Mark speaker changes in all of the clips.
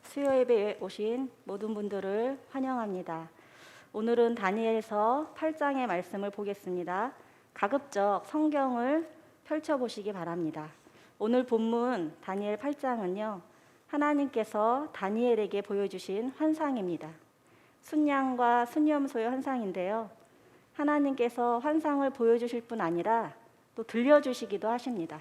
Speaker 1: 수요 예배에 오신 모든 분들을 환영합니다. 오늘은 다니엘서 8장의 말씀을 보겠습니다. 가급적 성경을 펼쳐보시기 바랍니다. 오늘 본문 다니엘 8장은요, 하나님께서 다니엘에게 보여주신 환상입니다. 순양과 순염소의 환상인데요, 하나님께서 환상을 보여주실 뿐 아니라 또 들려주시기도 하십니다.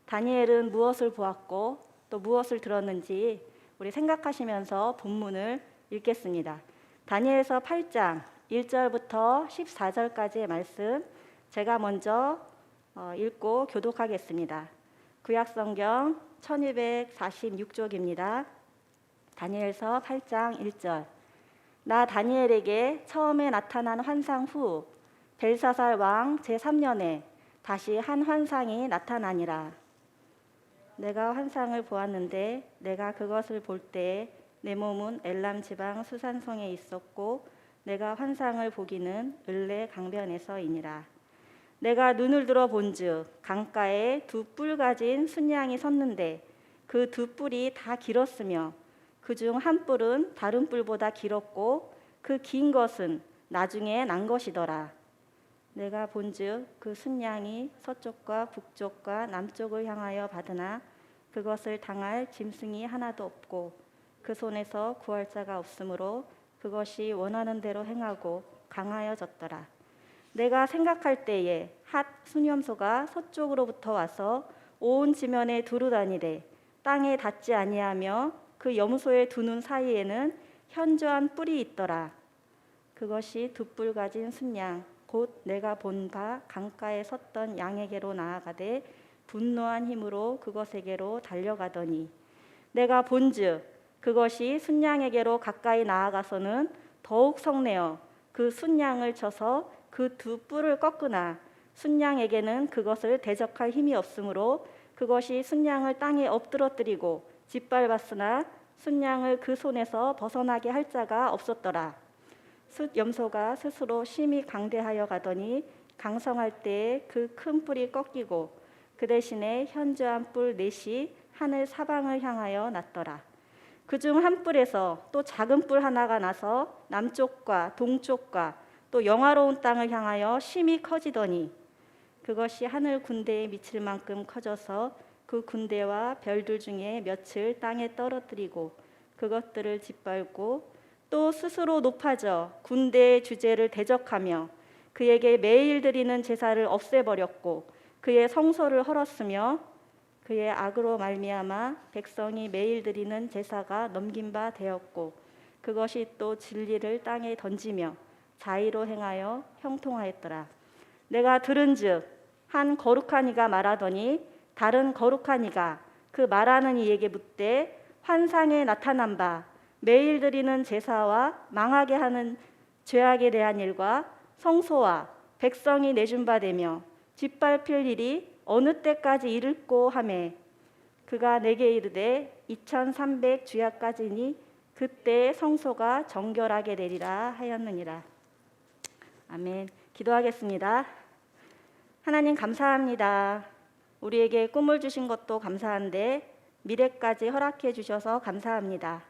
Speaker 1: 다니엘은 무엇을 보았고 또 무엇을 들었는지 우리 생각하시면서 본문을 읽겠습니다. 다니엘서 8장 1절부터 14절까지의 말씀 제가 먼저 읽고 교독하겠습니다. 구약성경 1246쪽입니다. 다니엘서 8장 1절. 나 다니엘에게 처음에 나타난 환상 후 벨사살 왕 제3년에 다시 한 환상이 나타나니라. 내가 환상을 보았는데 내가 그것을 볼 때에 내 몸은 엘람 지방 수산성에 있었고 내가 환상을 보기는 을레 강변에서이니라. 내가 눈을 들어 본즉 강가에 두 뿔 가진 순양이 섰는데 그 두 뿔이 다 길었으며 그중 한 뿔은 다른 뿔보다 길었고 그 긴 것은 나중에 난 것이더라. 내가 본즉 그 순양이 서쪽과 북쪽과 남쪽을 향하여 받으나 그것을 당할 짐승이 하나도 없고 그 손에서 구할 자가 없으므로 그것이 원하는 대로 행하고 강하여졌더라. 내가 생각할 때에 핫 순염소가 서쪽으로부터 와서 온 지면에 두루다니되 땅에 닿지 아니하며 그 염소의 두 눈 사이에는 현저한 뿔이 있더라. 그것이 두 뿔 가진 순양 곧 내가 본 바 강가에 섰던 양에게로 나아가되 분노한 힘으로 그것에게로 달려가더니 내가 본즉 그것이 순양에게로 가까이 나아가서는 더욱 성내어 그 순양을 쳐서 그 두 뿔을 꺾으나 순양에게는 그것을 대적할 힘이 없으므로 그것이 순양을 땅에 엎드러뜨리고 짓밟았으나 순양을 그 손에서 벗어나게 할 자가 없었더라. 염소가 스스로 심히 강대하여 가더니 강성할 때에 그 큰 뿔이 꺾이고 그 대신에 현저한 뿔 넷이 하늘 사방을 향하여 났더라. 그중 한 뿔에서 또 작은 뿔 하나가 나서 남쪽과 동쪽과 또 영화로운 땅을 향하여 심히 커지더니 그것이 하늘 군대에 미칠 만큼 커져서 그 군대와 별들 중에 몇을 땅에 떨어뜨리고 그것들을 짓밟고 또 스스로 높아져 군대의 주제를 대적하며 그에게 매일 드리는 제사를 없애버렸고 그의 성소를 헐었으며 그의 악으로 말미암아 백성이 매일 드리는 제사가 넘긴 바 되었고 그것이 또 진리를 땅에 던지며 자의로 행하여 형통하였더라. 내가 들은즉 한 거룩한 이가 말하더니 다른 거룩한 이가 그 말하는 이에게 묻되 환상에 나타난 바 매일 드리는 제사와 망하게 하는 죄악에 대한 일과 성소와 백성이 내준 바 되며 짓밟힐 일이 어느 때까지 이를꼬 하매 그가 내게 이르되 2300 주야까지니 그때의 성소가 정결하게 되리라 하였느니라. 아멘. 기도하겠습니다. 하나님 감사합니다. 우리에게 꿈을 주신 것도 감사한데 미래까지 허락해 주셔서 감사합니다.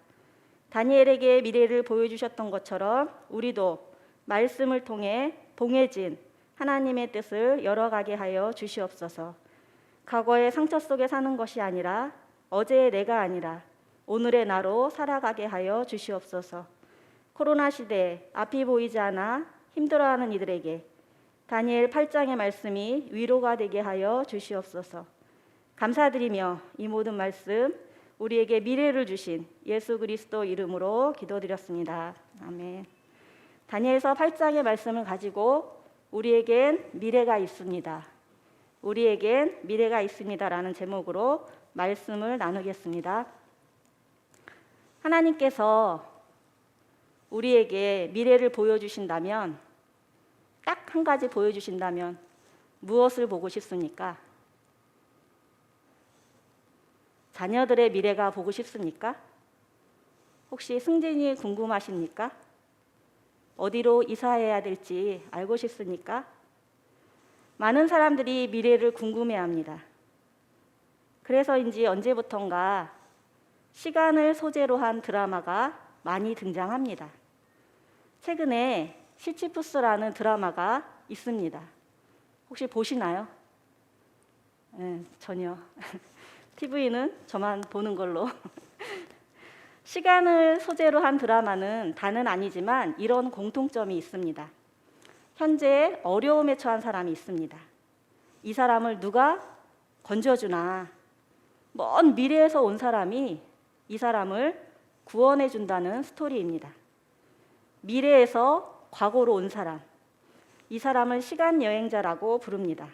Speaker 1: 다니엘에게 미래를 보여주셨던 것처럼 우리도 말씀을 통해 봉해진 하나님의 뜻을 열어가게 하여 주시옵소서. 과거의 상처 속에 사는 것이 아니라 어제의 내가 아니라 오늘의 나로 살아가게 하여 주시옵소서. 코로나 시대에 앞이 보이지 않아 힘들어하는 이들에게 다니엘 8장의 말씀이 위로가 되게 하여 주시옵소서. 감사드리며 이 모든 말씀 우리에게 미래를 주신 예수 그리스도 이름으로 기도드렸습니다. 아멘. 다니엘서 8장의 말씀을 가지고 우리에겐 미래가 있습니다. 우리에겐 미래가 있습니다라는 제목으로 말씀을 나누겠습니다. 하나님께서 우리에게 미래를 보여주신다면, 딱 한 가지 보여주신다면 무엇을 보고 싶습니까? 자녀들의 미래가 보고 싶습니까? 혹시 승진이 궁금하십니까? 어디로 이사해야 될지 알고 싶습니까? 많은 사람들이 미래를 궁금해합니다. 그래서인지 언제부턴가 시간을 소재로 한 드라마가 많이 등장합니다. 최근에 시치푸스라는 드라마가 있습니다. 혹시 보시나요? 네, 전혀. TV는 저만 보는 걸로. 시간을 소재로 한 드라마는 다는 아니지만 이런 공통점이 있습니다. 현재 어려움에 처한 사람이 있습니다. 이 사람을 누가 건져주나. 먼 미래에서 온 사람이 이 사람을 구원해 준다는 스토리입니다. 미래에서 과거로 온 사람, 이 사람을 시간 여행자라고 부릅니다.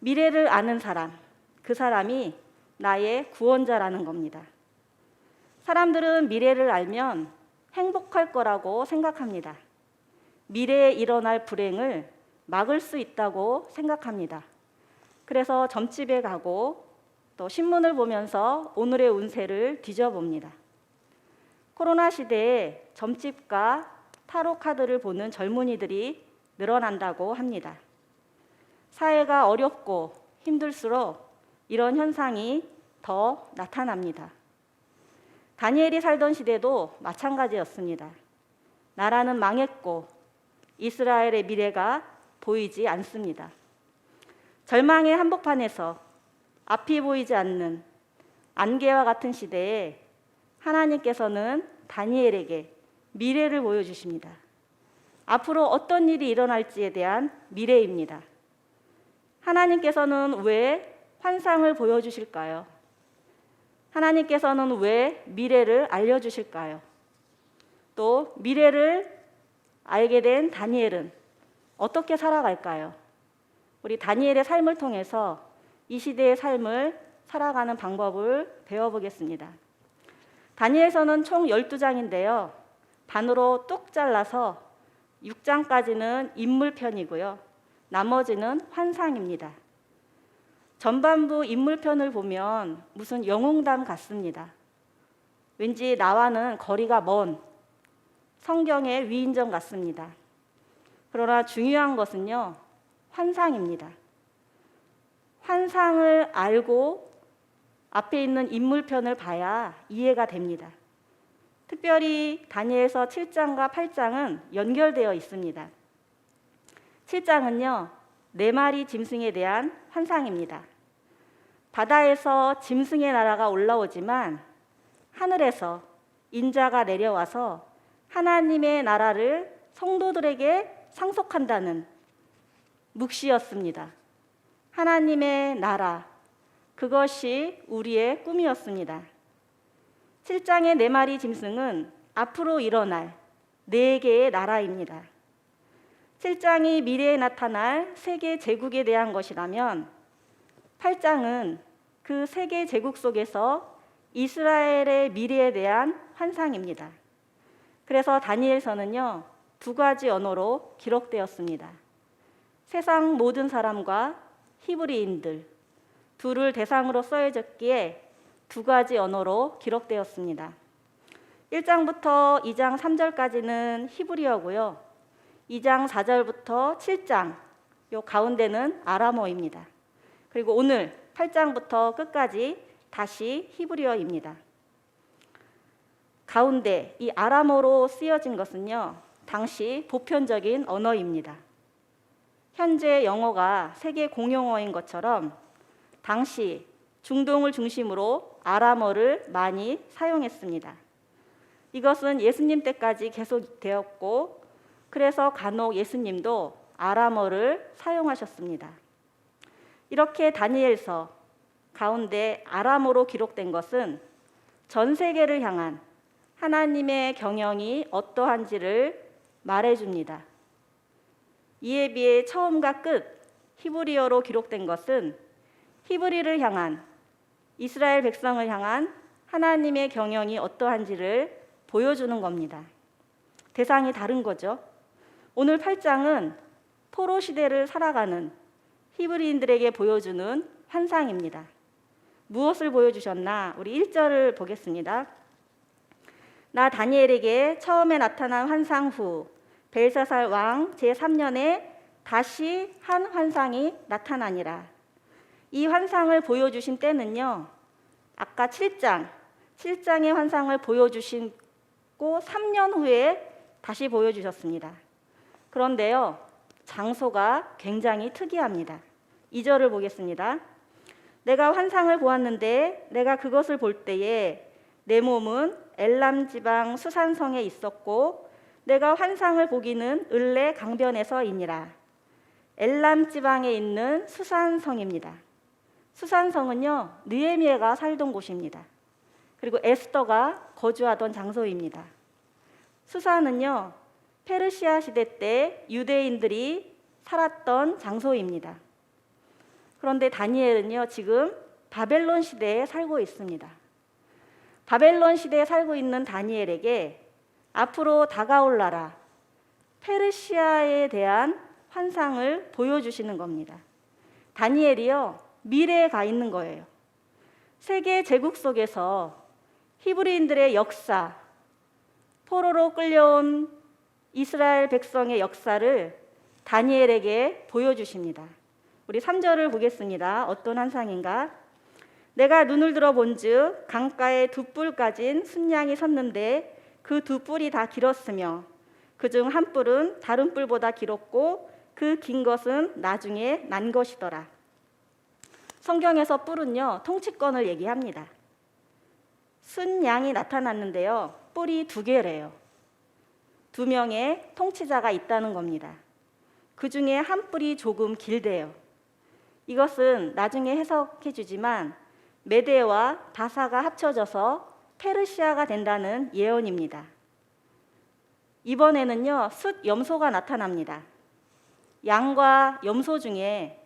Speaker 1: 미래를 아는 사람, 그 사람이 나의 구원자라는 겁니다. 사람들은 미래를 알면 행복할 거라고 생각합니다. 미래에 일어날 불행을 막을 수 있다고 생각합니다. 그래서 점집에 가고 또 신문을 보면서 오늘의 운세를 뒤져봅니다. 코로나 시대에 점집과 타로 카드를 보는 젊은이들이 늘어난다고 합니다. 사회가 어렵고 힘들수록 이런 현상이 더 나타납니다. 다니엘이 살던 시대도 마찬가지였습니다. 나라는 망했고 이스라엘의 미래가 보이지 않습니다. 절망의 한복판에서 앞이 보이지 않는 안개와 같은 시대에 하나님께서는 다니엘에게 미래를 보여주십니다. 앞으로 어떤 일이 일어날지에 대한 미래입니다. 하나님께서는 왜 환상을 보여주실까요? 하나님께서는 왜 미래를 알려주실까요? 또 미래를 알게 된 다니엘은 어떻게 살아갈까요? 우리 다니엘의 삶을 통해서 이 시대의 삶을 살아가는 방법을 배워보겠습니다. 다니엘서는 총 12장인데요. 반으로 뚝 잘라서 6장까지는 인물편이고요. 나머지는 환상입니다. 전반부 인물편을 보면 무슨 영웅담 같습니다. 왠지 나와는 거리가 먼 성경의 위인전 같습니다. 그러나 중요한 것은요, 환상입니다. 환상을 알고 앞에 있는 인물편을 봐야 이해가 됩니다. 특별히 다니엘서 7장과 8장은 연결되어 있습니다. 7장은요, 4마리 짐승에 대한 환상입니다. 바다에서 짐승의 나라가 올라오지만 하늘에서 인자가 내려와서 하나님의 나라를 성도들에게 상속한다는 묵시였습니다. 하나님의 나라, 그것이 우리의 꿈이었습니다. 7장의 4마리 짐승은 앞으로 일어날 4개의 나라입니다. 7장이 미래에 나타날 세계 제국에 대한 것이라면 8장은 그 세계 제국 속에서 이스라엘의 미래에 대한 환상입니다. 그래서 다니엘서는요, 2가지 언어로 기록되었습니다. 세상 모든 사람과 히브리인들 둘을 대상으로 써여졌기에 2가지 언어로 기록되었습니다. 1장부터 2장 3절까지는 히브리어고요. 2장 4절부터 7장 요 가운데는 아람어입니다. 그리고 오늘 8장부터 끝까지 다시 히브리어입니다. 가운데 이 아람어로 쓰여진 것은요, 당시 보편적인 언어입니다. 현재 영어가 세계 공용어인 것처럼 당시 중동을 중심으로 아람어를 많이 사용했습니다. 이것은 예수님 때까지 계속되었고, 그래서 간혹 예수님도 아람어를 사용하셨습니다. 이렇게 다니엘서 가운데 아람어로 기록된 것은 전 세계를 향한 하나님의 경영이 어떠한지를 말해줍니다. 이에 비해 처음과 끝 히브리어로 기록된 것은 히브리를 향한, 이스라엘 백성을 향한 하나님의 경영이 어떠한지를 보여주는 겁니다. 대상이 다른 거죠. 오늘 8장은 포로 시대를 살아가는 히브리인들에게 보여주는 환상입니다. 무엇을 보여주셨나? 우리 1절을 보겠습니다. 나 다니엘에게 처음에 나타난 환상 후 벨사살 왕 제3년에 다시 한 환상이 나타나니라. 이 환상을 보여주신 때는요, 아까 7장 실장의 환상을 보여주시고 3년 후에 다시 보여주셨습니다. 그런데요, 장소가 굉장히 특이합니다. 2절을 보겠습니다. 내가 환상을 보았는데 내가 그것을 볼 때에 내 몸은 엘람 지방 수산성에 있었고 내가 환상을 보기는 을레 강변에서이니라. 엘람 지방에 있는 수산성입니다. 수산성은요, 느헤미야가 살던 곳입니다. 그리고 에스더가 거주하던 장소입니다. 수산은요, 페르시아 시대 때 유대인들이 살았던 장소입니다. 그런데 다니엘은요, 지금 바벨론 시대에 살고 있습니다. 바벨론 시대에 살고 있는 다니엘에게 앞으로 다가올 나라 페르시아에 대한 환상을 보여주시는 겁니다. 다니엘이요, 미래에 가 있는 거예요. 세계 제국 속에서 히브리인들의 역사, 포로로 끌려온 이스라엘 백성의 역사를 다니엘에게 보여주십니다. 우리 3절을 보겠습니다. 어떤 환상인가? 내가 눈을 들어 본즉 강가에 두 뿔 가진 순양이 섰는데 그 두 뿔이 다 길었으며 그중 한 뿔은 다른 뿔보다 길었고 그 긴 것은 나중에 난 것이더라. 성경에서 뿔은요, 통치권을 얘기합니다. 순양이 나타났는데요, 뿔이 2개래요. 2명의 통치자가 있다는 겁니다. 그 중에 한 뿔이 조금 길대요. 이것은 나중에 해석해 주지만 메대와 바사가 합쳐져서 페르시아가 된다는 예언입니다. 이번에는요, 숫 염소가 나타납니다. 양과 염소 중에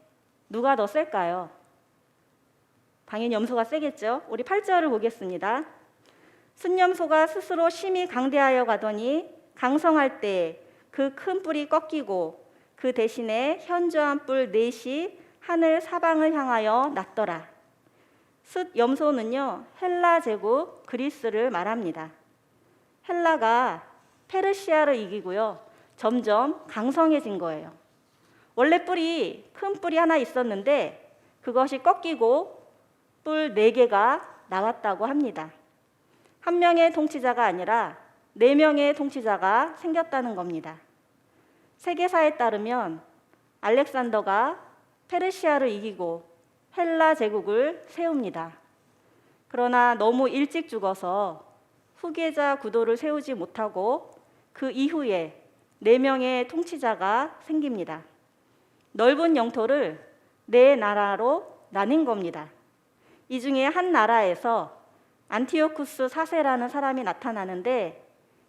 Speaker 1: 누가 더 셀까요? 당연히 염소가 세겠죠. 우리 8절을 보겠습니다. 순염소가 스스로 심히 강대하여 가더니 강성할 때 그 큰 뿔이 꺾이고 그 대신에 현저한 뿔 넷이 하늘 사방을 향하여 났더라. 숫 염소는요, 헬라 제국 그리스를 말합니다. 헬라가 페르시아를 이기고요, 점점 강성해진 거예요. 원래 큰 뿔이 하나 있었는데 그것이 꺾이고 뿔 4개가 나왔다고 합니다. 한 명의 통치자가 아니라 4명의 통치자가 생겼다는 겁니다. 세계사에 따르면 알렉산더가 페르시아를 이기고 헬라 제국을 세웁니다. 그러나 너무 일찍 죽어서 후계자 구도를 세우지 못하고 그 이후에 4명의 통치자가 생깁니다. 넓은 영토를 4나라로 나뉜 겁니다. 이 중에 한 나라에서 안티오쿠스 4세라는 사람이 나타나는데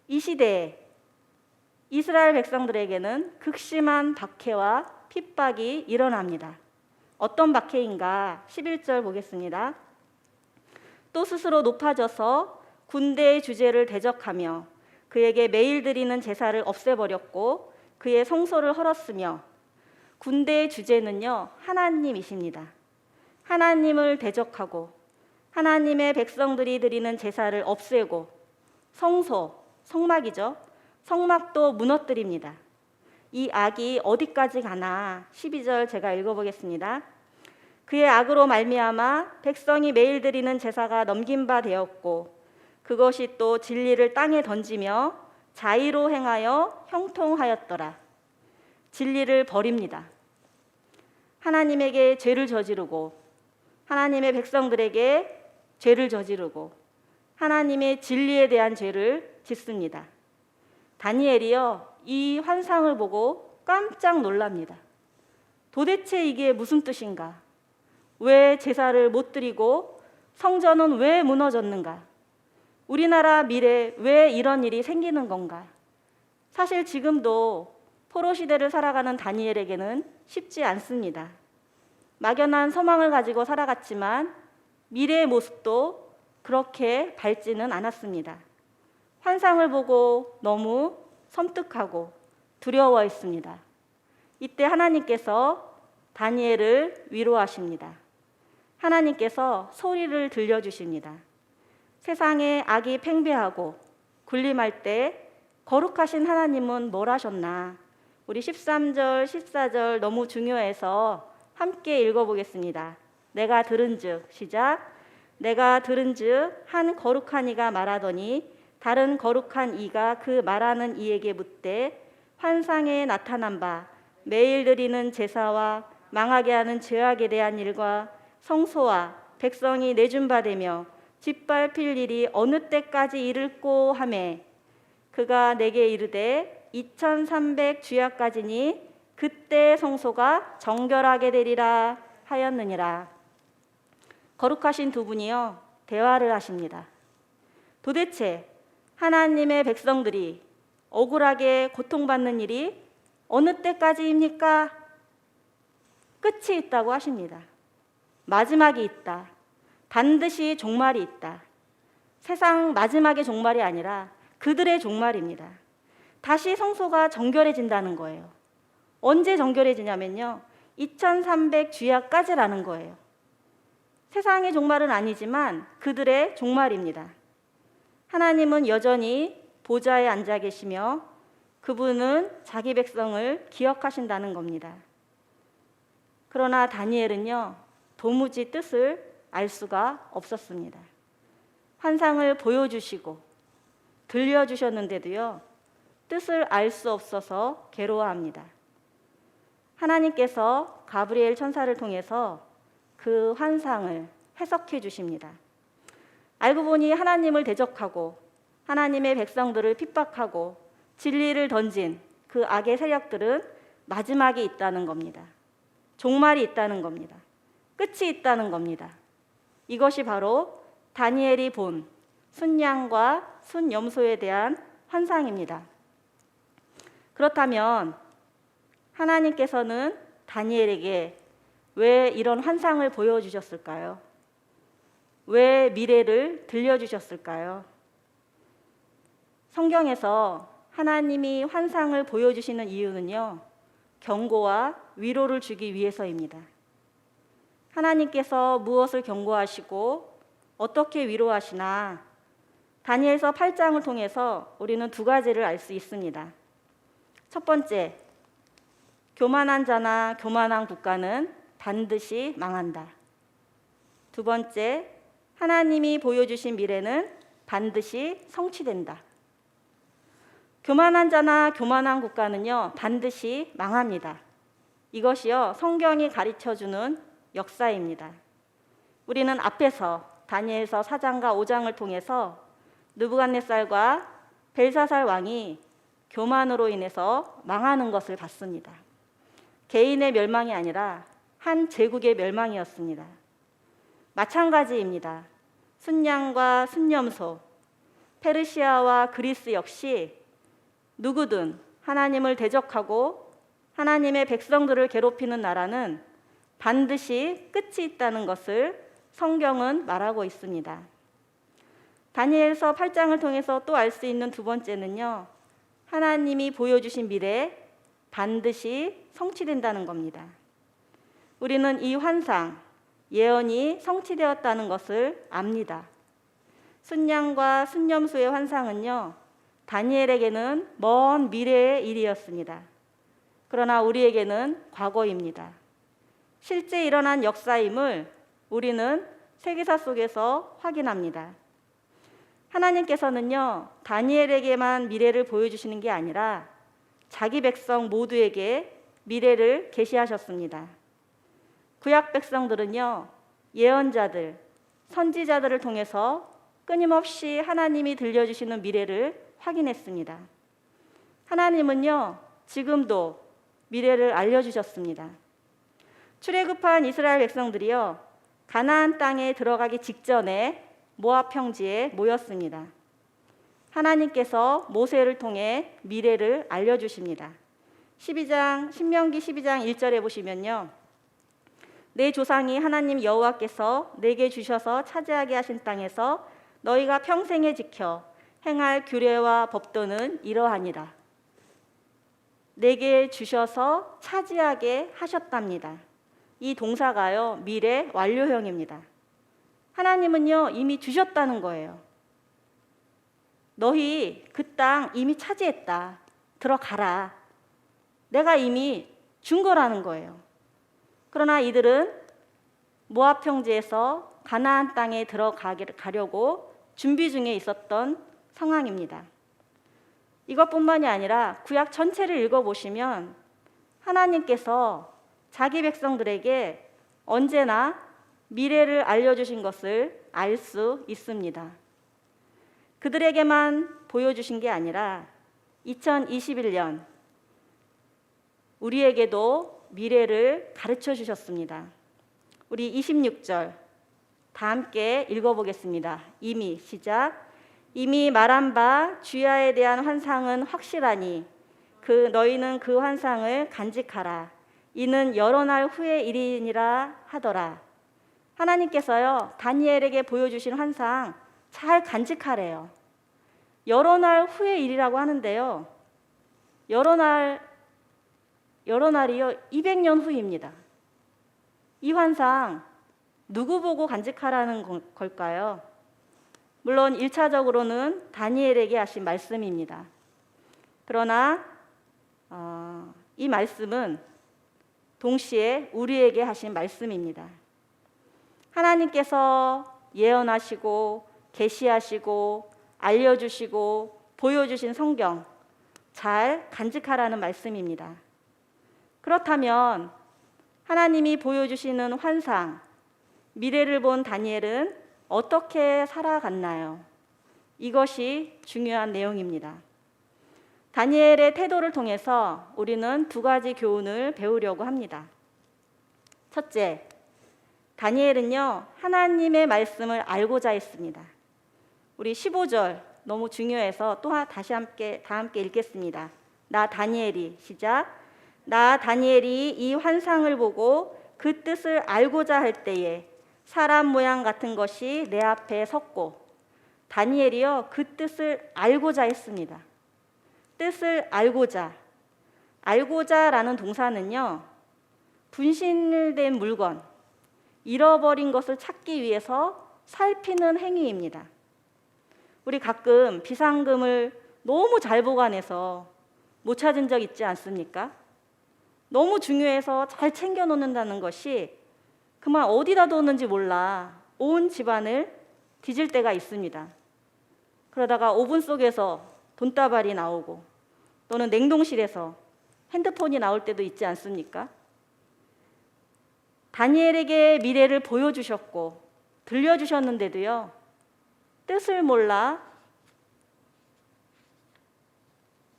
Speaker 1: 이 시대에 이스라엘 백성들에게는 극심한 박해와 핍박이 일어납니다. 어떤 박해인가? 11절 보겠습니다. 또 스스로 높아져서 군대의 주제를 대적하며 그에게 매일 드리는 제사를 없애버렸고 그의 성소를 헐었으며 군대의 주제는요, 하나님이십니다. 하나님을 대적하고 하나님의 백성들이 드리는 제사를 없애고 성소, 성막이죠. 성막도 무너뜨립니다. 이 악이 어디까지 가나 12절 제가 읽어보겠습니다. 그의 악으로 말미암아 백성이 매일 드리는 제사가 넘긴 바 되었고 그것이 또 진리를 땅에 던지며 자의로 행하여 형통하였더라. 진리를 버립니다. 하나님에게 죄를 저지르고 하나님의 백성들에게 죄를 저지르고 하나님의 진리에 대한 죄를 짓습니다. 다니엘이요, 이 환상을 보고 깜짝 놀랍니다. 도대체 이게 무슨 뜻인가? 왜 제사를 못 드리고 성전은 왜 무너졌는가? 우리나라 미래에 왜 이런 일이 생기는 건가? 사실 지금도 포로 시대를 살아가는 다니엘에게는 쉽지 않습니다. 막연한 소망을 가지고 살아갔지만 미래의 모습도 그렇게 밝지는 않았습니다. 환상을 보고 너무 섬뜩하고 두려워했습니다. 이때 하나님께서 다니엘을 위로하십니다. 하나님께서 소리를 들려주십니다. 세상에 악이 팽배하고 군림할 때 거룩하신 하나님은 뭘 하셨나? 우리 13절, 14절 너무 중요해서 함께 읽어보겠습니다. 내가 들은즉 시작. 내가 들은즉 한 거룩한 이가 말하더니 다른 거룩한 이가 그 말하는 이에게 묻되 환상에 나타난 바 매일 드리는 제사와 망하게 하는 죄악에 대한 일과 성소와 백성이 내준 바 되며 짓밟힐 일이 어느 때까지 이를꼬 하매 그가 내게 이르되 2300 주야까지니 그때 성소가 정결하게 되리라 하였느니라. 거룩하신 두 분이요 대화를 하십니다. 도대체 하나님의 백성들이 억울하게 고통받는 일이 어느 때까지입니까? 끝이 있다고 하십니다. 마지막이 있다. 반드시 종말이 있다. 세상 마지막의 종말이 아니라 그들의 종말입니다. 다시 성소가 정결해진다는 거예요. 언제 정결해지냐면요. 2300 주야까지라는 거예요. 세상의 종말은 아니지만 그들의 종말입니다. 하나님은 여전히 보좌에 앉아 계시며 그분은 자기 백성을 기억하신다는 겁니다. 그러나 다니엘은요, 도무지 뜻을 알 수가 없었습니다. 환상을 보여주시고 들려주셨는데도요, 뜻을 알 수 없어서 괴로워합니다. 하나님께서 가브리엘 천사를 통해서 그 환상을 해석해 주십니다. 알고 보니 하나님을 대적하고 하나님의 백성들을 핍박하고 진리를 던진 그 악의 세력들은 마지막이 있다는 겁니다. 종말이 있다는 겁니다. 끝이 있다는 겁니다. 이것이 바로 다니엘이 본 순양과 순염소에 대한 환상입니다. 그렇다면 하나님께서는 다니엘에게 왜 이런 환상을 보여주셨을까요? 왜 미래를 들려주셨을까요? 성경에서 하나님이 환상을 보여주시는 이유는요, 경고와 위로를 주기 위해서입니다. 하나님께서 무엇을 경고하시고 어떻게 위로하시나 다니엘서 8장을 통해서 우리는 두 가지를 알 수 있습니다. 첫 번째, 교만한 자나 교만한 국가는 반드시 망한다. 두 번째, 하나님이 보여주신 미래는 반드시 성취된다. 교만한 자나 교만한 국가는요, 반드시 망합니다. 이것이요, 성경이 가르쳐주는 역사입니다. 우리는 앞에서 다니엘서 4장과 5장을 통해서 느부갓네살과 벨사살 왕이 교만으로 인해서 망하는 것을 봤습니다. 개인의 멸망이 아니라 한 제국의 멸망이었습니다. 마찬가지입니다. 순양과 순염소, 페르시아와 그리스 역시 누구든 하나님을 대적하고 하나님의 백성들을 괴롭히는 나라는 반드시 끝이 있다는 것을 성경은 말하고 있습니다. 다니엘서 8장을 통해서 또 알 수 있는 두 번째는요, 하나님이 보여주신 미래 반드시 성취된다는 겁니다. 우리는 이 환상, 예언이 성취되었다는 것을 압니다. 순양과 순염소의 환상은요, 다니엘에게는 먼 미래의 일이었습니다. 그러나 우리에게는 과거입니다. 실제 일어난 역사임을 우리는 세계사 속에서 확인합니다. 하나님께서는요, 다니엘에게만 미래를 보여주시는 게 아니라 자기 백성 모두에게 미래를 계시하셨습니다. 구약 백성들은요, 예언자들, 선지자들을 통해서 끊임없이 하나님이 들려주시는 미래를 확인했습니다. 하나님은요, 지금도 미래를 알려주셨습니다. 출애굽한 이스라엘 백성들이요, 가나안 땅에 들어가기 직전에 모압 평지에 모였습니다. 하나님께서 모세를 통해 미래를 알려주십니다. 신명기 12장 1절에 보시면요, 내 조상이 하나님 여호와께서 내게 주셔서 차지하게 하신 땅에서 너희가 평생에 지켜 행할 규례와 법도는 이러하니라. 내게 주셔서 차지하게 하셨답니다. 이 동사가요, 미래 완료형입니다. 하나님은요, 이미 주셨다는 거예요. 너희 그 땅 이미 차지했다. 들어가라. 내가 이미 준 거라는 거예요. 그러나 이들은 모압 평지에서 가나안 땅에 들어가려고 준비 중에 있었던 상황입니다. 이것뿐만이 아니라 구약 전체를 읽어보시면 하나님께서 자기 백성들에게 언제나 미래를 알려주신 것을 알 수 있습니다. 그들에게만 보여주신 게 아니라 2021년 우리에게도 미래를 가르쳐 주셨습니다. 우리 26절 다 함께 읽어보겠습니다. 이미 시작. 이미 말한 바 주야에 대한 환상은 확실하니 너희는 그 환상을 간직하라. 이는 여러 날 후의 일이니라 하더라. 하나님께서요, 다니엘에게 보여주신 환상 잘 간직하래요. 여러 날 후의 일이라고 하는데요, 여러 날이요 200년 후입니다. 이 환상 누구 보고 간직하라는 걸까요? 물론 1차적으로는 다니엘에게 하신 말씀입니다. 그러나 이 말씀은 동시에 우리에게 하신 말씀입니다. 하나님께서 예언하시고 계시하시고 알려주시고 보여주신 성경 잘 간직하라는 말씀입니다. 그렇다면 하나님이 보여주시는 환상, 미래를 본 다니엘은 어떻게 살아갔나요? 이것이 중요한 내용입니다. 다니엘의 태도를 통해서 우리는 두 가지 교훈을 배우려고 합니다. 첫째, 다니엘은요, 하나님의 말씀을 알고자 했습니다. 우리 15절 너무 중요해서 다 함께 읽겠습니다. 나 다니엘이 시작. 나 다니엘이 이 환상을 보고 그 뜻을 알고자 할 때에 사람 모양 같은 것이 내 앞에 섰고, 다니엘이요 그 뜻을 알고자 했습니다. 뜻을 알고자라는 동사는요, 분실된 물건, 잃어버린 것을 찾기 위해서 살피는 행위입니다. 우리 가끔 비상금을 너무 잘 보관해서 못 찾은 적 있지 않습니까? 너무 중요해서 잘 챙겨 놓는다는 것이 그만 어디다 뒀는지 몰라 온 집안을 뒤질 때가 있습니다. 그러다가 오븐 속에서 돈다발이 나오고 또는 냉동실에서 핸드폰이 나올 때도 있지 않습니까? 다니엘에게 미래를 보여주셨고 들려주셨는데도요, 뜻을 몰라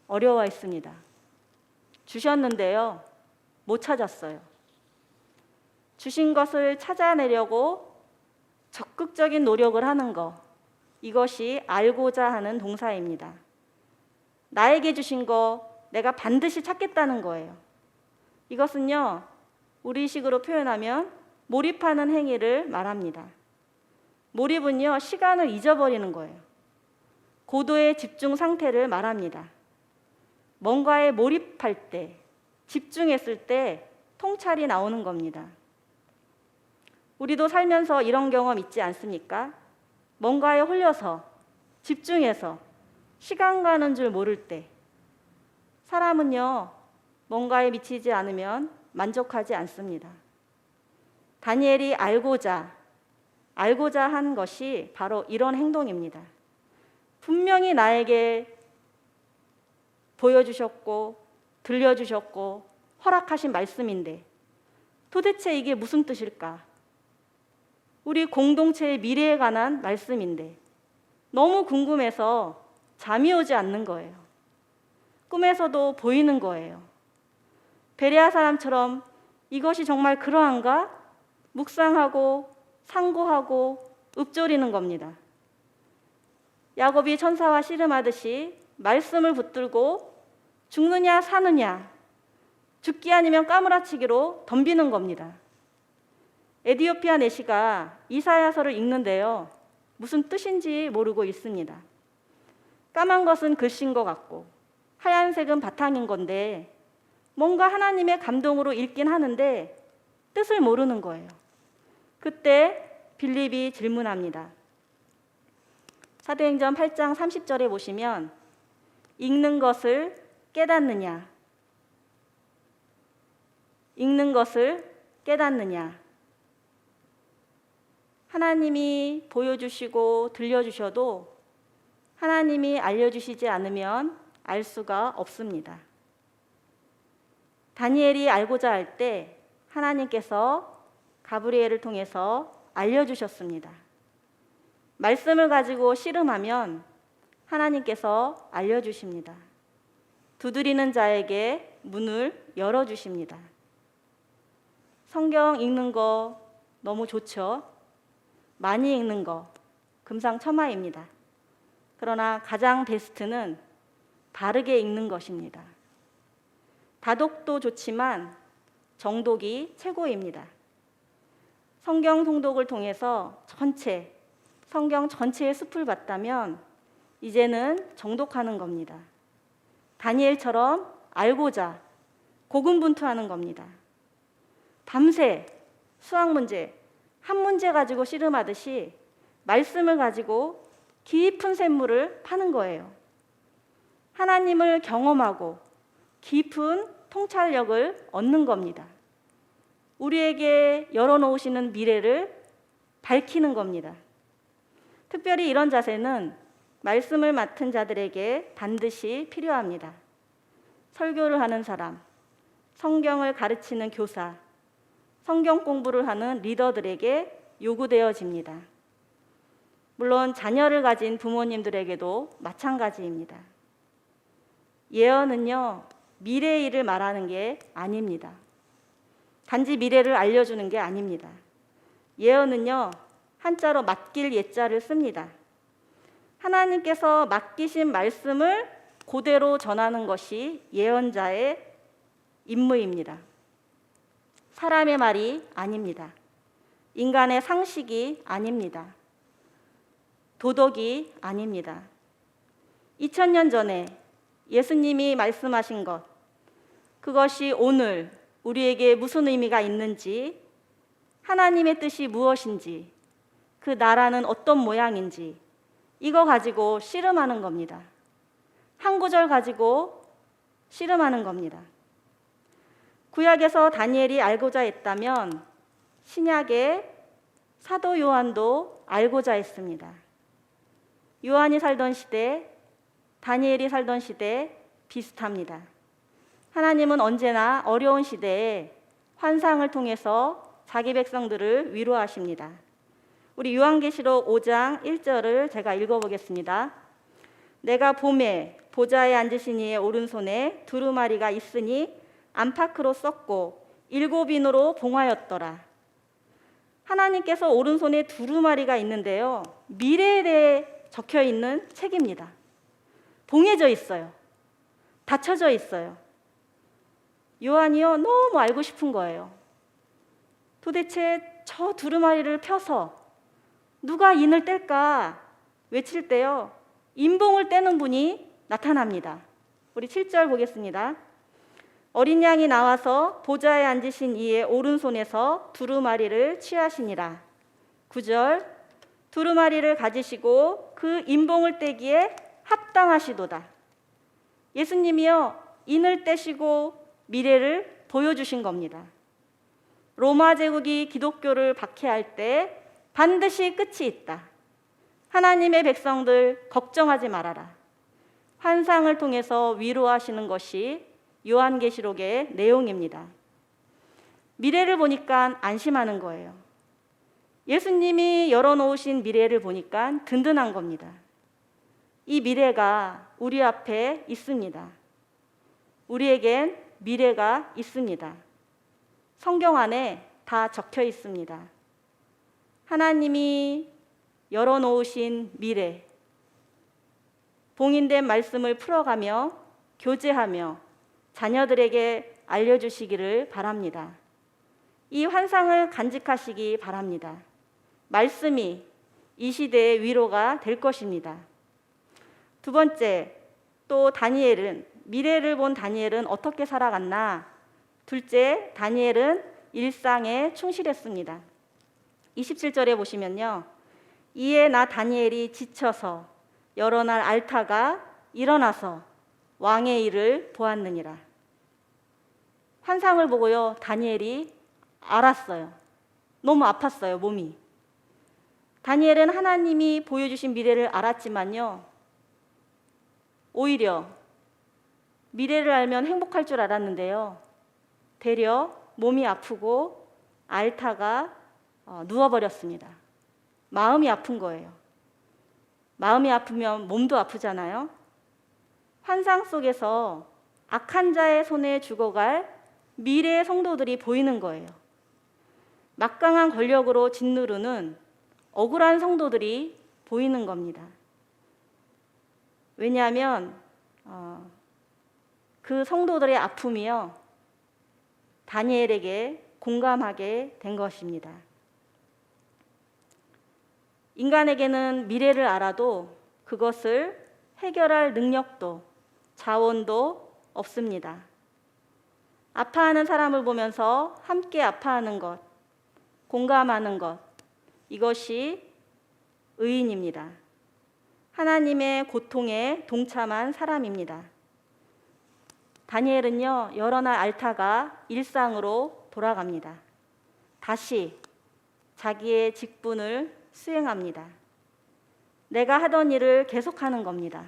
Speaker 1: 어려워했습니다. 주셨는데요, 못 찾았어요. 주신 것을 찾아내려고 적극적인 노력을 하는 것, 이것이 알고자 하는 동사입니다. 나에게 주신 거 내가 반드시 찾겠다는 거예요. 이것은요, 우리식으로 표현하면 몰입하는 행위를 말합니다. 몰입은요, 시간을 잊어버리는 거예요. 고도의 집중 상태를 말합니다. 뭔가에 몰입할 때, 집중했을 때 통찰이 나오는 겁니다. 우리도 살면서 이런 경험 있지 않습니까? 뭔가에 홀려서, 집중해서 시간 가는 줄 모를 때, 사람은요, 뭔가에 미치지 않으면 만족하지 않습니다. 다니엘이 알고자 한 것이 바로 이런 행동입니다. 분명히 나에게 보여주셨고 들려주셨고 허락하신 말씀인데 도대체 이게 무슨 뜻일까? 우리 공동체의 미래에 관한 말씀인데 너무 궁금해서 잠이 오지 않는 거예요. 꿈에서도 보이는 거예요. 베레아 사람처럼 이것이 정말 그러한가? 묵상하고 상고하고 읊조리는 겁니다. 야곱이 천사와 씨름하듯이 말씀을 붙들고 죽느냐 사느냐, 죽기 아니면 까무라치기로 덤비는 겁니다. 에디오피아 내시가 이사야서를 읽는데요, 무슨 뜻인지 모르고 있습니다. 까만 것은 글씨인 것 같고 하얀색은 바탕인 건데 뭔가 하나님의 감동으로 읽긴 하는데 뜻을 모르는 거예요. 그때 빌립이 질문합니다. 사도행전 8장 30절에 보시면 읽는 것을 깨닫느냐, 읽는 것을 깨닫느냐. 하나님이 보여주시고 들려주셔도 하나님이 알려주시지 않으면 알 수가 없습니다. 다니엘이 알고자 할 때 하나님께서 가브리엘을 통해서 알려주셨습니다. 말씀을 가지고 씨름하면 하나님께서 알려주십니다. 두드리는 자에게 문을 열어주십니다. 성경 읽는 거 너무 좋죠? 많이 읽는 거 금상첨화입니다. 그러나 가장 베스트는 바르게 읽는 것입니다. 다독도 좋지만 정독이 최고입니다. 성경 통독을 통해서 성경 전체의 숲을 봤다면 이제는 정독하는 겁니다. 다니엘처럼 알고자 고군분투하는 겁니다. 밤새 수학 문제, 한 문제 가지고 씨름하듯이 말씀을 가지고 깊은 샘물을 파는 거예요. 하나님을 경험하고 깊은 통찰력을 얻는 겁니다. 우리에게 열어놓으시는 미래를 밝히는 겁니다. 특별히 이런 자세는 말씀을 맡은 자들에게 반드시 필요합니다. 설교를 하는 사람, 성경을 가르치는 교사, 성경 공부를 하는 리더들에게 요구되어집니다. 물론 자녀를 가진 부모님들에게도 마찬가지입니다. 예언은요, 미래의 일을 말하는 게 아닙니다. 단지 미래를 알려주는 게 아닙니다. 예언은요, 한자로 맡길 예자를 씁니다. 하나님께서 맡기신 말씀을 그대로 전하는 것이 예언자의 임무입니다. 사람의 말이 아닙니다. 인간의 상식이 아닙니다. 도덕이 아닙니다. 2000년 전에 예수님이 말씀하신 것, 그것이 오늘 우리에게 무슨 의미가 있는지, 하나님의 뜻이 무엇인지, 그 나라는 어떤 모양인지, 이거 가지고 씨름하는 겁니다. 한 구절 가지고 씨름하는 겁니다. 구약에서 다니엘이 알고자 했다면 신약의 사도 요한도 알고자 했습니다. 요한이 살던 시대, 다니엘이 살던 시대 비슷합니다. 하나님은 언제나 어려운 시대에 환상을 통해서 자기 백성들을 위로하십니다. 우리 요한계시록 5장 1절을 제가 읽어보겠습니다. 내가 봄에 보좌에 앉으신 이의 오른손에 두루마리가 있으니 안팎으로 썼고 7인으로 봉하였더라. 하나님께서 오른손에 두루마리가 있는데요, 미래에 대해 적혀 있는 책입니다. 봉해져 있어요. 닫혀져 있어요. 요한이요, 너무 알고 싶은 거예요. 도대체 저 두루마리를 펴서 누가 인을 뗄까 외칠 때요, 인봉을 떼는 분이 나타납니다. 우리 7절 보겠습니다. 어린 양이 나와서 보좌에 앉으신 이의 오른손에서 두루마리를 취하시니라. 9절, 두루마리를 가지시고 그 인봉을 떼기에 합당하시도다. 예수님이요, 인을 떼시고 미래를 보여주신 겁니다. 로마 제국이 기독교를 박해할 때 반드시 끝이 있다. 하나님의 백성들 걱정하지 말아라. 환상을 통해서 위로하시는 것이 요한계시록의 내용입니다. 미래를 보니까 안심하는 거예요. 예수님이 열어놓으신 미래를 보니까 든든한 겁니다. 이 미래가 우리 앞에 있습니다. 우리에겐 미래가 있습니다. 성경 안에 다 적혀 있습니다. 하나님이 열어놓으신 미래, 봉인된 말씀을 풀어가며 교제하며 자녀들에게 알려주시기를 바랍니다. 이 환상을 간직하시기 바랍니다. 말씀이 이 시대의 위로가 될 것입니다. 두 번째, 또 다니엘은, 미래를 본 다니엘은 어떻게 살아갔나? 둘째, 다니엘은 일상에 충실했습니다. 27절에 보시면요, 이에 나 다니엘이 지쳐서 여러 날 앓다가 일어나서 왕의 일을 보았느니라. 환상을 보고요, 다니엘이 알았어요. 너무 아팠어요, 몸이. 다니엘은 하나님이 보여주신 미래를 알았지만요, 오히려 미래를 알면 행복할 줄 알았는데요, 되려 몸이 아프고 앓다가 누워버렸습니다. 마음이 아픈 거예요. 마음이 아프면 몸도 아프잖아요. 환상 속에서 악한 자의 손에 죽어갈 미래의 성도들이 보이는 거예요. 막강한 권력으로 짓누르는 억울한 성도들이 보이는 겁니다. 왜냐하면 그 성도들의 아픔이요, 다니엘에게 공감하게 된 것입니다. 인간에게는 미래를 알아도 그것을 해결할 능력도 자원도 없습니다. 아파하는 사람을 보면서 함께 아파하는 것, 공감하는 것, 이것이 의인입니다. 하나님의 고통에 동참한 사람입니다. 다니엘은요, 여러 날 앓다가 일상으로 돌아갑니다. 다시 자기의 직분을 수행합니다. 내가 하던 일을 계속하는 겁니다.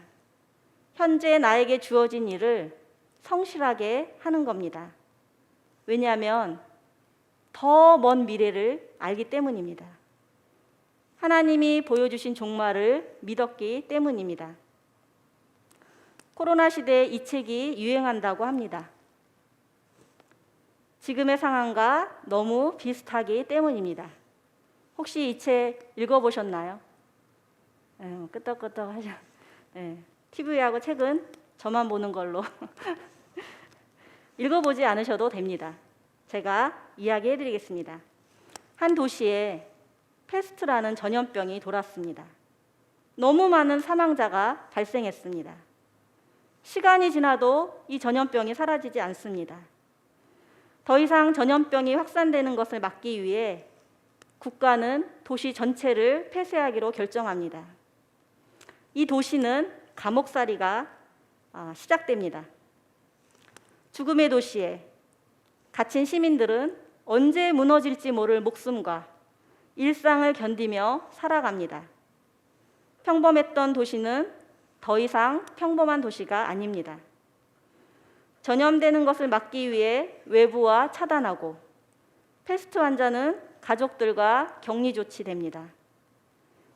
Speaker 1: 현재 나에게 주어진 일을 성실하게 하는 겁니다. 왜냐하면 더 먼 미래를 알기 때문입니다. 하나님이 보여주신 종말을 믿었기 때문입니다. 코로나 시대에 이 책이 유행한다고 합니다. 지금의 상황과 너무 비슷하기 때문입니다. 혹시 이 책 읽어보셨나요? 끄떡끄떡 하죠. TV하고 책은 저만 보는 걸로. 읽어보지 않으셔도 됩니다. 제가 이야기해드리겠습니다. 한 도시에 패스트라는 전염병이 돌았습니다. 너무 많은 사망자가 발생했습니다. 시간이 지나도 이 전염병이 사라지지 않습니다. 더 이상 전염병이 확산되는 것을 막기 위해 국가는 도시 전체를 폐쇄하기로 결정합니다. 이 도시는 감옥살이가 시작됩니다. 죽음의 도시에 갇힌 시민들은 언제 무너질지 모를 목숨과 일상을 견디며 살아갑니다. 평범했던 도시는 더 이상 평범한 도시가 아닙니다. 전염되는 것을 막기 위해 외부와 차단하고, 패스트 환자는 가족들과 격리 조치됩니다.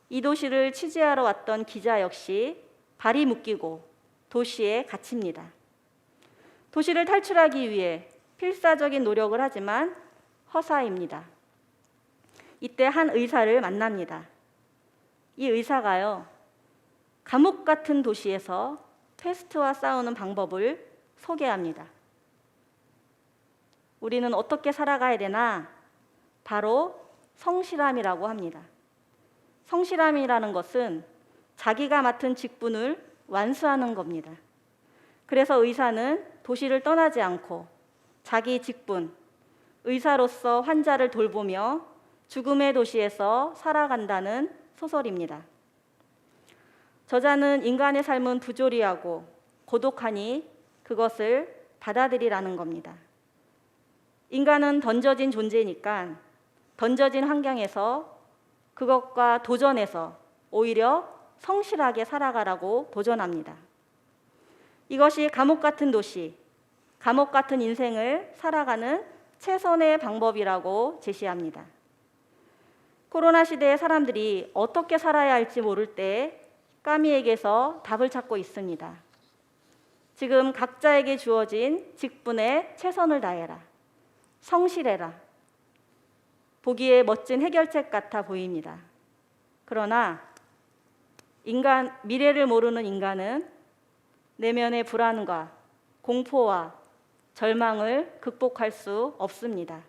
Speaker 1: 이 도시를 취재하러 왔던 기자 역시 발이 묶이고 도시에 갇힙니다. 도시를 탈출하기 위해 필사적인 노력을 하지만 허사입니다. 이때 한 의사를 만납니다. 이 의사가요, 감옥 같은 도시에서 패스트와 싸우는 방법을 소개합니다. 우리는 어떻게 살아가야 되나? 바로 성실함이라고 합니다. 성실함이라는 것은 자기가 맡은 직분을 완수하는 겁니다. 그래서 의사는 도시를 떠나지 않고 자기 직분, 의사로서 환자를 돌보며 죽음의 도시에서 살아간다는 소설입니다. 저자는 인간의 삶은 부조리하고 고독하니 그것을 받아들이라는 겁니다. 인간은 던져진 존재니까 던져진 환경에서 그것과 도전해서 오히려 성실하게 살아가라고 도전합니다. 이것이 감옥 같은 도시, 감옥 같은 인생을 살아가는 최선의 방법이라고 제시합니다. 코로나 시대의 사람들이 어떻게 살아야 할지 모를 때 까미에게서 답을 찾고 있습니다. 지금 각자에게 주어진 직분에 최선을 다해라. 성실해라. 보기에 멋진 해결책 같아 보입니다. 그러나 미래를 모르는 인간은 내면의 불안과 공포와 절망을 극복할 수 없습니다.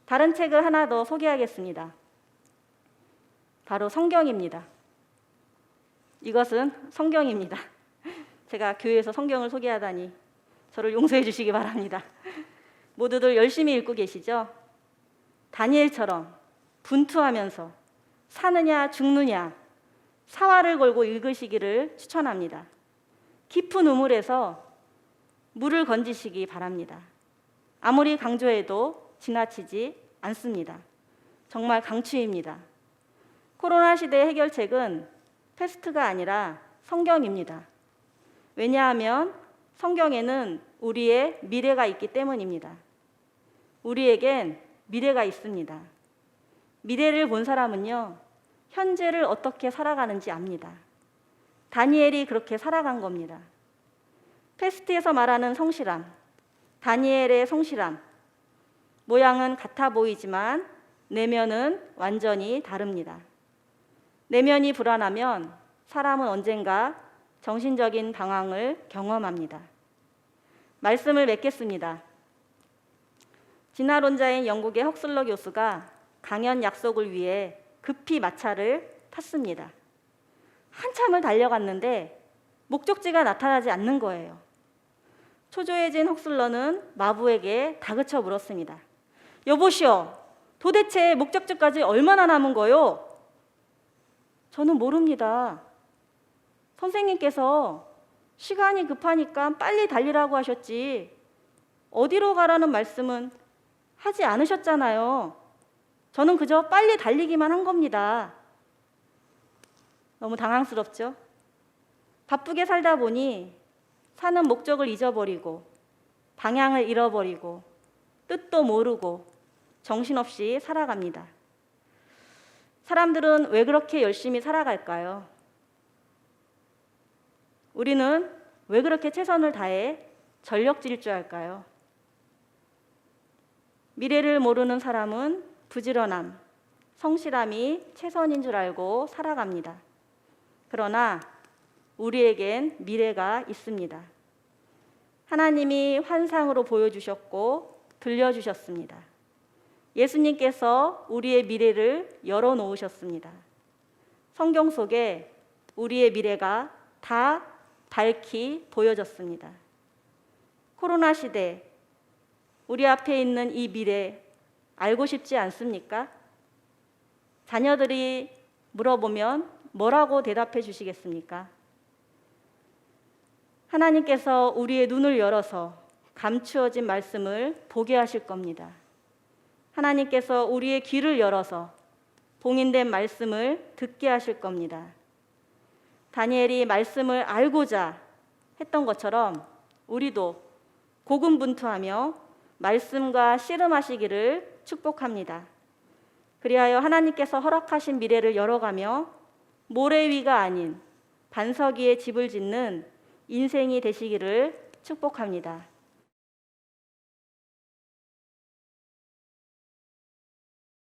Speaker 1: 다른 책을 하나 더 소개하겠습니다. 바로 성경입니다. 이것은 성경입니다. 제가 교회에서 성경을 소개하다니 저를 용서해 주시기 바랍니다. 모두들 열심히 읽고 계시죠? 다니엘처럼 분투하면서 사느냐 죽느냐 사활을 걸고 읽으시기를 추천합니다. 깊은 우물에서 물을 건지시기 바랍니다. 아무리 강조해도 지나치지 않습니다. 정말 강추입니다. 코로나 시대의 해결책은 패스트가 아니라 성경입니다. 왜냐하면 성경에는 우리의 미래가 있기 때문입니다. 우리에겐 미래가 있습니다. 미래를 본 사람은요, 현재를 어떻게 살아가는지 압니다. 다니엘이 그렇게 살아간 겁니다. 패스트에서 말하는 성실함, 다니엘의 성실함, 모양은 같아 보이지만 내면은 완전히 다릅니다. 내면이 불안하면 사람은 언젠가 정신적인 방황을 경험합니다. 말씀을 맺겠습니다. 진화론자인 영국의 헉슬러 교수가 강연 약속을 위해 급히 마차를 탔습니다. 한참을 달려갔는데 목적지가 나타나지 않는 거예요. 초조해진 헉슬러는 마부에게 다그쳐 물었습니다. 여보시오, 도대체 목적지까지 얼마나 남은 거요? 저는 모릅니다. 선생님께서 시간이 급하니까 빨리 달리라고 하셨지 어디로 가라는 말씀은 하지 않으셨잖아요. 저는 그저 빨리 달리기만 한 겁니다. 너무 당황스럽죠? 바쁘게 살다 보니 사는 목적을 잊어버리고 방향을 잃어버리고 뜻도 모르고 정신없이 살아갑니다. 사람들은 왜 그렇게 열심히 살아갈까요? 우리는 왜 그렇게 최선을 다해 전력 질주할까요? 미래를 모르는 사람은 부지런함, 성실함이 최선인 줄 알고 살아갑니다. 그러나 우리에겐 미래가 있습니다. 하나님이 환상으로 보여주셨고 들려주셨습니다. 예수님께서 우리의 미래를 열어놓으셨습니다. 성경 속에 우리의 미래가 다 밝히 보여졌습니다. 코로나 시대, 우리 앞에 있는 이 미래 알고 싶지 않습니까? 자녀들이 물어보면 뭐라고 대답해 주시겠습니까? 하나님께서 우리의 눈을 열어서 감추어진 말씀을 보게 하실 겁니다. 하나님께서 우리의 귀를 열어서 봉인된 말씀을 듣게 하실 겁니다. 다니엘이 말씀을 알고자 했던 것처럼 우리도 고군분투하며 말씀과 씨름하시기를 축복합니다. 그리하여 하나님께서 허락하신 미래를 열어가며 모래 위가 아닌 반석 위에 집을 짓는 인생이 되시기를 축복합니다.